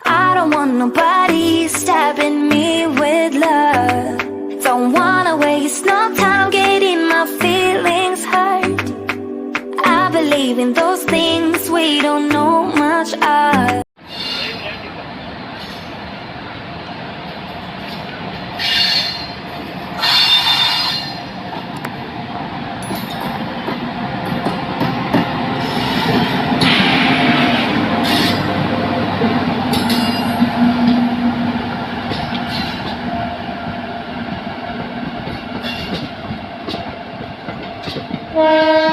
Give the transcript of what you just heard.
I don't want nobody stabbing me with love. Don't wanna waste no time getting my feelings hurt. I believe in those things we don't know much of. Pause.